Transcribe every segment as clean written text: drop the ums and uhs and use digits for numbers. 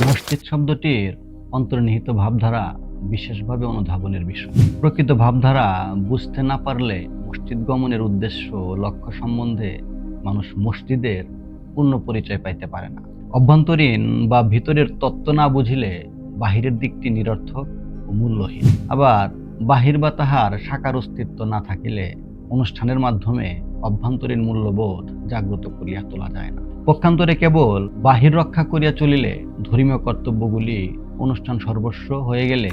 মসজিদ শব্দটির অন্তর্নিহিত ভাবধারা বিশেষভাবে অনুধাবনের বিষয়। প্রকৃত ভাবধারা বুঝতে না পারলে মসজিদ গমনের উদ্দেশ্য ও লক্ষ্য সম্বন্ধে মানুষ মসজিদের পূর্ণ পরিচয় পাইতে পারে না। অভ্যন্তরীণ বা ভিতরের তত্ত্ব না বুঝিলে বাহিরের দিকটি নিরর্থক ও মূল্যহীন। আবার বাহির বা তাহার সাকার অস্তিত্ব না থাকিলে অনুষ্ঠানের মাধ্যমে অভ্যন্তরীণ মূল্যবোধ জাগ্রত করিয়া তোলা যায় না। পক্ষান্তরে কেবল বাহির রক্ষা করিয়া চলিলে ধর্মীয় কর্তব্যগুলি অনুষ্ঠান সর্বস্ব হয়ে গেলে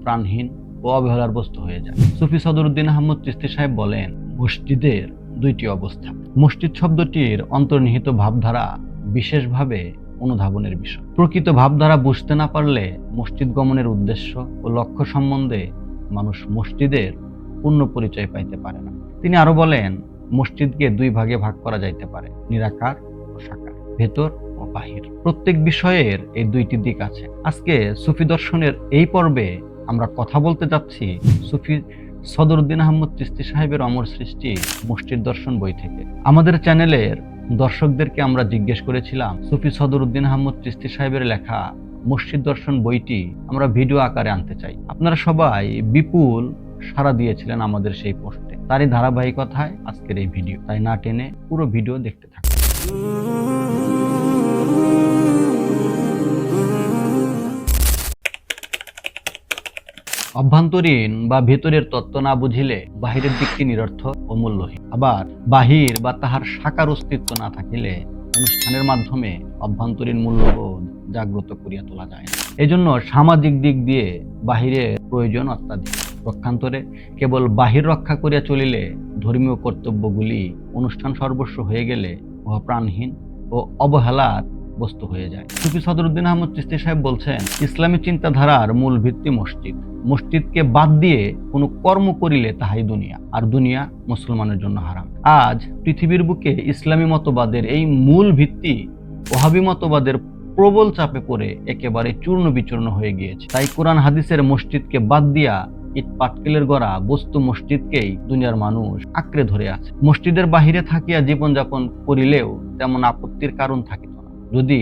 প্রাণহীন ও অবহেলার বস্তু হয়ে যায়। সুফি সদরুদ্দিন আহমদ চিশতি সাহেব বলেন, মসজিদের দুইটি অবস্থা। মসজিদ শব্দটির অন্তর্নিহিত ভাবধারা বিশেষভাবে অনুধাবনের বিষয়। প্রকৃত ভাবধারা বুঝতে না পারলে মসজিদ গমনের উদ্দেশ্য ও লক্ষ্য সম্বন্ধে মানুষ মসজিদের পূর্ণ পরিচয় পাইতে পারে না। তিনি আরো বলেন, মসজিদকে দুই ভাগে ভাগ করা যাইতে পারে, নিরাকার ও সাকার, ভেতর ও বাহির। প্রত্যেক বিষয়ের এই দুইটি দিক আছে। আজকে সুফি দর্শনের এই পর্বে আমরা কথা বলতে যাচ্ছি সুফি সদরুদ্দিন আহমদ চিশতি সাহেবের অমর সৃষ্টি মসজিদ দর্শন বই থেকে। আমাদের চ্যানেলের দর্শকদেরকে আমরা জিজ্ঞেস করেছিলাম সুফি সদরুদ্দিন আহমদ চিশতি সাহেবের লেখা মসজিদ দর্শন বইটি আমরা ভিডিও আকারে আনতে চাই। আপনারা সবাই বিপুল সাড়া দিয়েছিলেন আমাদের সেই পোস্টে। তারই ধারাবাহিকতায় আজকের এই ভিডিও, তাই না টেনে পুরো ভিডিও দেখতে থাকুন। অভ্যন্তরীণ বা ভেতরের তত্ত্ব না বুঝিলে বাহিরের দিকটি নিরর্থক ও মূল্যহীন। আবার বাহির বা তাহার সাকার অস্তিত্ব না থাকিলে অনুষ্ঠানের মাধ্যমে অভ্যন্তরীণ মূল্যবোধ জাগ্রত করিয়া তোলা যায় না। এজন্য সামাজিক দিক দিয়ে বাহিরের প্রয়োজন অত্যাধিক। পক্ষান্তরে কেবল বাহির রক্ষা করিয়া চলিলে ধর্মীয় কর্তব্যগুলি অনুষ্ঠান সর্বস্ব হয়ে গেলে উহা প্রাণহীন ও অবহেলার বস্তু হয়ে যায়। সুফি সদরুদ্দিন আহমদ চিশতি সাহেব বলছেন, ইসলামী চিন্তাধারার মূল ভিত্তি মসজিদ। মসজিদকে বাদ দিয়ে কোনো কর্ম করিলে তাহাই দুনিয়া, আর দুনিয়া মুসলমানের জন্য হারাম। আজ পৃথিবীর বুকে ইসলামী মতবাদের এই মূল ভিত্তি ওহাবী মতবাদের প্রবল চাপে পড়ে একেবারে চূর্ণ বিচূর্ণ হয়ে গিয়েছে। তাই কোরআন হাদিসের মসজিদকে বাদ দিয়া ইট পাটকেলের গড়া বস্তু মসজিদকেই দুনিয়ার মানুষ আঁকড়ে ধরে আছে। মসজিদের বাহিরে থাকিয়া জীবনযাপন করিলেও তেমন আপত্তির কারণ থাকিত না, যদি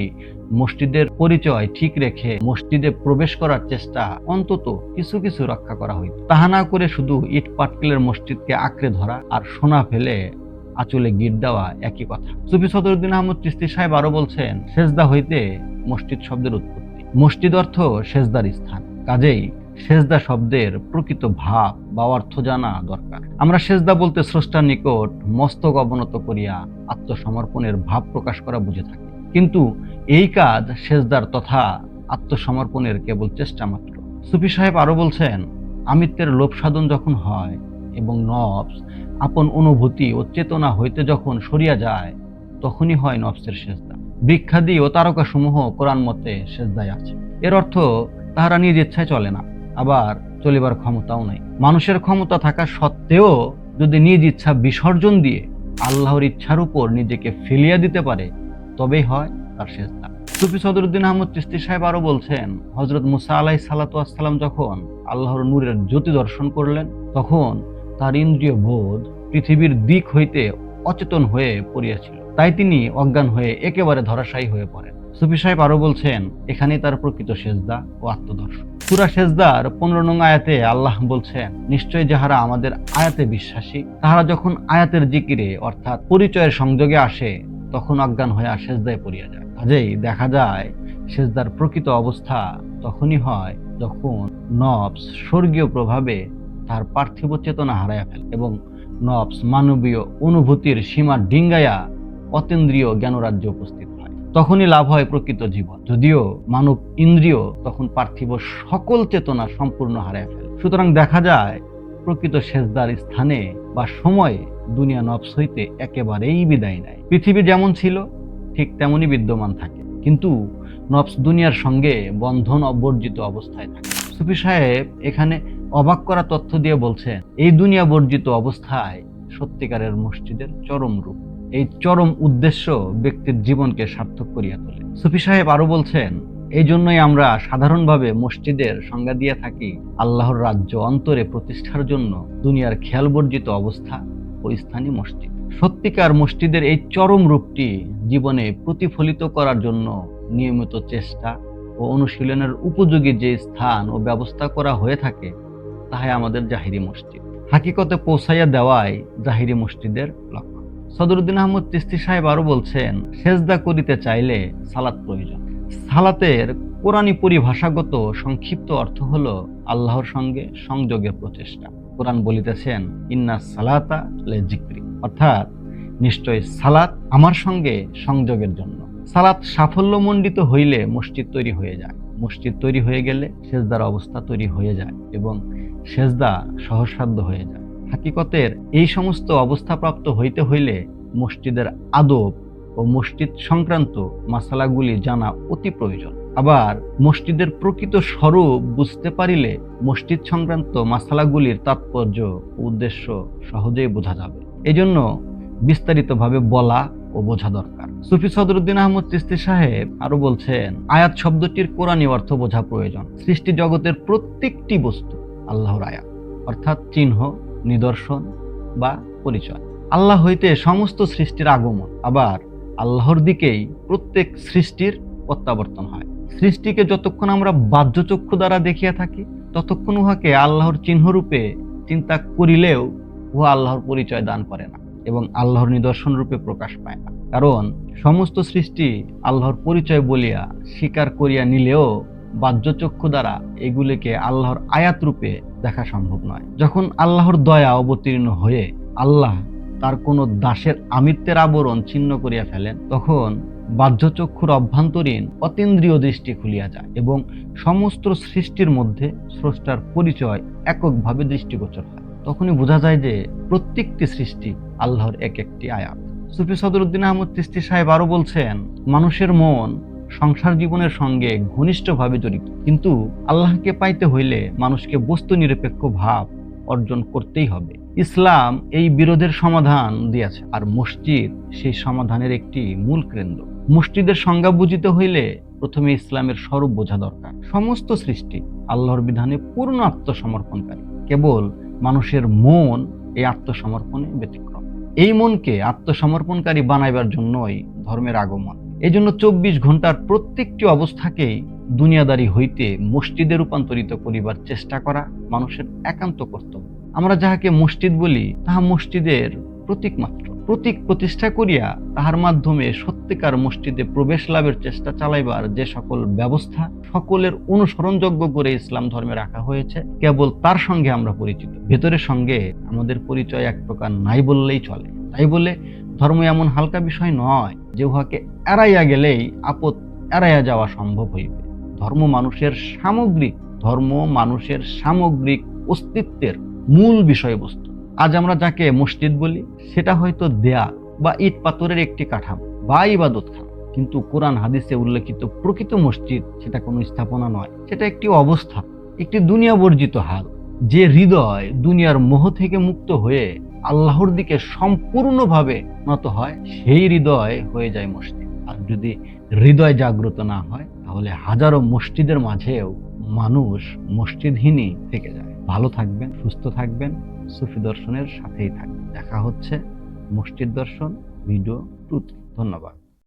মসজিদের পরিচয় ঠিক রেখে মসজিদে প্রবেশ করার চেষ্টা অন্তত কিছু কিছু রক্ষা করা হইত। তাহা না করে শুধু ইট পাটকেলের মসজিদকে আঁকড়ে ধরা আর সোনা ফেলে আঁচলে গিট দেওয়া একই কথা। সুফি সদরুদ্দিন আহমদ চিশতি সাহেব আরো বলছেন, সেজদা হইতে মসজিদ শব্দের উৎপত্তি। মসজিদ অর্থ সেজদার স্থান, কাজেই সেজদা শব্দের প্রকৃত ভাব বা অর্থ জানা দরকার। আমরা সেজদা বলতে স্রষ্টার নিকট মস্তক অবনত করিয়া আত্মসমর্পণের ভাব প্রকাশ করা বুঝে থাকি, কিন্তু এই কাজ সেজদার তথা আত্মসমর্পণের কেবল চেষ্টা মাত্র। সুফি সাহেব আরো বলছেন, আমিত্বের লোভ সাধন যখন হয় এবং নফস আপন অনুভূতি ও চেতনা হইতে যখন সরিয়া যায়, তখনই হয় নফসের সেজদা। বৃক্ষাদি ও তারকাসমূহ কোরআন মতে সেজদায় আছে। এর অর্থ তাহারা নিজ ইচ্ছায় চলে না, আবার চলিবার ক্ষমতাও নাই। মানুষের ক্ষমতা থাকা সত্ত্বেও যদি নিজ ইচ্ছা বিসর্জন দিয়ে আল্লাহর ইচ্ছার উপর নিজেকে ফেলিয়া দিতে পারে, তবেই হয় তার সেজদা। সুফি সদরুদ্দিন আহমদ চিশতি সাহেব আরো বলছেন, হযরত মুসা আলাইহিস সালাতু ওয়াস সালাম যখন আল্লাহর নূরের জ্যোতি দর্শন করলেন, তখন তার ইন্দ্রিয় বোধ পৃথিবীর দিক হইতে অচেতন হয়ে পড়িয়াছিল। তাই তিনি অজ্ঞান হয়ে একেবারে ধরাশায়ী হয়ে পড়েন। সুফি সাহেব আরো বলছেন, এখানেই তার প্রকৃত সেজদা ও আত্মদর্শন। সূরা সেজদার 15 নং আয়াতে আল্লাহ বলছেন, নিশ্চয় যাহারা আমাদের আয়াতে বিশ্বাসী, তাহারা যখন আয়াতের জিকিরে অর্থাৎ পরিচয়ের সংযোগে আসে, তখন অজ্ঞান হয়ে সেজদায় পড়িয়া যায়। কাজেই দেখা যায় সেজদার প্রকৃত অবস্থা তখনই হয় যখন নফস স্বর্গীয় প্রভাবে তার পার্থিব চেতনা হারাইয়া ফেলে এবং নফস মানবীয় অনুভূতির সীমা ডিঙ্গাইয়া অতীন্দ্রিয় জ্ঞানরাজ্যে উপস্থিত হয়। তখনই লাভ হয় প্রকৃত জীবন, যদিও মানব ইন্দ্রিয় তখন পার্থিব সকল চেতনা সম্পূর্ণ হারাইয়া ফেলে। সুতরাং দেখা যায় প্রকৃত সেজদার স্থানে বা সময়ে দুনিয়া নফস হইতে একেবারেই বিদায় নেয়। পৃথিবী যেমন ছিল ঠিক তেমনই বিদ্যমান থাকে, কিন্তু নফস দুনিয়ার সঙ্গে বন্ধন অবর্জিত অবস্থায় থাকে। সুফি সাহেব এখানে অবাক করা তথ্য দিয়ে বলছেন, এই দুনিয়া বর্জিত অবস্থায় সত্যিকারের মসজিদের চরম রূপ। এই চরম উদ্দেশ্য ব্যক্তির জীবনকে সার্থক করিয়া তোলে। সুফি সাহেব আরো বলছেন, এই জন্যই আমরা সাধারণভাবে মসজিদের সংজ্ঞা দিয়ে থাকি আল্লাহর রাজ্য অন্তরে প্রতিষ্ঠার জন্য দুনিয়ার খেয়াল বর্জিত অবস্থা ও স্থানীয় মসজিদ। সত্যিকার মসজিদের এই চরম রূপটি জীবনে প্রতিফলিত করার জন্য নিয়মিত চেষ্টা ও অনুশীলনের উপযোগী যে স্থান ও ব্যবস্থা করা হয়ে থাকে তাহাই আমাদের জাহিরি মসজিদ। হাকিকতে পৌঁছাইয়া দেওয়াই জাহিরি মসজিদের লক্ষ্য। সদরুদ্দিন আহমদ চিশতি সাহেব আরো বলছেন, সেজদা করিতে চাইলে সালাত প্রয়োজন। সালাতের কোরআনী পরিভাষাগত সংক্ষিপ্ত অর্থ হলো আল্লাহর সঙ্গে সংযোগের প্রচেষ্টা। কোরআন বলিতেছেন, ইন্না সালাতা লে জিক্রি, অর্থাৎ নিশ্চয় সালাত আমার সঙ্গে সংযোগের জন্য। সালাত সাফল্যমণ্ডিত হইলে মসজিদ তৈরি হয়ে যায়, মসজিদ তৈরি হয়ে গেলে সেজদার অবস্থা তৈরি হয়ে যায় এবং সেজদা সহজসাধ্য হয়ে যায়। হাকিকতের এই সমস্ত অবস্থাপ্রাপ্ত হইতে হইলে মসজিদের আদব ও মসজিদ সংক্রান্ত মাসালাগুলি জানা অতি প্রয়োজন। আবার মসজিদের প্রকৃত স্বরূপ বুঝতে পারিলে মসজিদ সংক্রান্ত মাসালাগুলির তাৎপর্য ও উদ্দেশ্য সহজেই বোঝা যাবে। এজন্য বিস্তারিতভাবে বলা ও বোঝা দরকার। সুফি সদরুদ্দিন আহমদ চিশতি সাহেব আরো বলছেন, আয়াত শব্দটির কোরআনী অর্থ বোঝা প্রয়োজন। সৃষ্টি জগতের প্রত্যেকটি বস্তু আল্লাহর আয়াত, অর্থাৎ চিহ্ন, নিদর্শন বা পরিচয়। আল্লাহ হইতে সমস্ত সৃষ্টির আগমন, আবার আল্লাহর দিকেই প্রত্যেক সৃষ্টির প্রত্যাবর্তন হয়। সৃষ্টিকে যতক্ষণ আমরা বাহ্য চক্ষু দ্বারা দেখিয়া থাকি ততক্ষণ উহাকে আল্লাহর চিহ্নরূপে চিন্তা করিলেও উহা আল্লাহর পরিচয় দান করে না এবং আল্লাহর নিদর্শন রূপে প্রকাশ পায় না। কারণ সমস্ত সৃষ্টি আল্লাহর পরিচয় বলিয়া স্বীকার করিয়া নিলেও বাহ্য চক্ষু দ্বারা এগুলিকে আল্লাহর আয়াত রূপে দেখা সম্ভব নয়। যখন আল্লাহর দয়া অবতীর্ণ হয়ে আল্লাহ তার কোনো দাসের আমিত্বের আবরণ ছিন্ন করিয়া ফেলেন, তখন বাহ্য চক্ষুর অভ্যন্তরীণ অতীন্দ্রিয় দৃষ্টি খুলিয়া যায় এবং সমস্ত সৃষ্টির মধ্যে স্রষ্টার পরিচয় এককভাবে দৃষ্টিগোচর হয়। তখনই বোঝা যায় যে প্রত্যেকটি সৃষ্টি আল্লাহর এক একটি আয়াত। সুফি সদরুদ্দিন আহমদ চিশতি সাহেব আরো বলছেন, মানুষের মন সংসার জীবনের সঙ্গে ঘনিষ্ঠভাবে জড়িত, কিন্তু আল্লাহকে পাইতে হইলে মানুষকে বস্তু নিরপেক্ষ ভাব অর্জন করতেই হবে। ইসলাম এই বিরোধের সমাধান দিয়েছে, আর মসজিদ সেই সমাধানের একটি মূল কেন্দ্র। মসজিদের সংজ্ঞা বুঝিতে হইলে প্রথমে ইসলামের স্বরূপ বোঝা দরকার। সমস্ত সৃষ্টি আল্লাহর বিধানে পূর্ণ আত্মসমর্পণকারী, কেবল মানুষের মন এই আত্মসমর্পণে ব্যতিক্রম। এই মনকে আত্মসমর্পণকারী বানাইবার জন্যই ধর্মের আগমন। এই জন্য 24 ঘন্টার প্রত্যেকটি অবস্থাকেই দুনিয়াদারি হইতে মসজিদে রূপান্তরিত করিবার চেষ্টা করা মানুষের একান্ত কর্তব্য। আমরা যাহাকে মসজিদ বলি তাহা মসজিদের প্রতীক মাত্র। প্রতীক প্রতিষ্ঠা করিয়া তাহার মাধ্যমে সত্যিকার মসজিদে প্রবেশ লাভের চেষ্টা চালাইবার যে সকল ব্যবস্থা সকলের অনুসরণযোগ্য করে ইসলাম ধর্মে রাখা হয়েছে, কেবল তার সঙ্গে আমরা পরিচিত। ভেতরের সঙ্গে আমাদের পরিচয় এক প্রকার নাই বললেই চলে। তাই বলে ধর্ম এমন হালকা বিষয় নয় যে উহাকে এড়াইয়া গেলেই আপদ এড়াইয়া যাওয়া সম্ভব হইবে। ধর্ম মানুষের সামগ্রিক অস্তিত্বের মূল বিষয়বস্তু। আজ আমরা যাকে মসজিদ বলি সেটা হয়তো দেয়াল বা ইট পাথরের একটি কাঠামো বা ইবাদতখানা, কিন্তু কোরআন হাদিসে উল্লেখিত প্রকৃত মসজিদ সেটা কোনো স্থাপনা নয়, সেটা একটি অবস্থা, একটি দুনিয়া বর্জিত হাল। যে হৃদয় দুনিয়ার মোহ থেকে মুক্ত হয়ে আল্লাহর দিকে সম্পূর্ণভাবে নত হয় সেই হৃদয় হয়ে যায় মসজিদ। আর যদি হৃদয় জাগ্রত না হয় তাহলে হাজারো মসজিদের মাঝেও মানুষ মসজিদহীনই থেকে যায়। ভালো থাকবেন, সুস্থ থাকবেন, সুফি দর্শনের সাথেই থাকবেন। দেখা হচ্ছে মসজিদ দর্শন ভিডিও 2। ধন্যবাদ।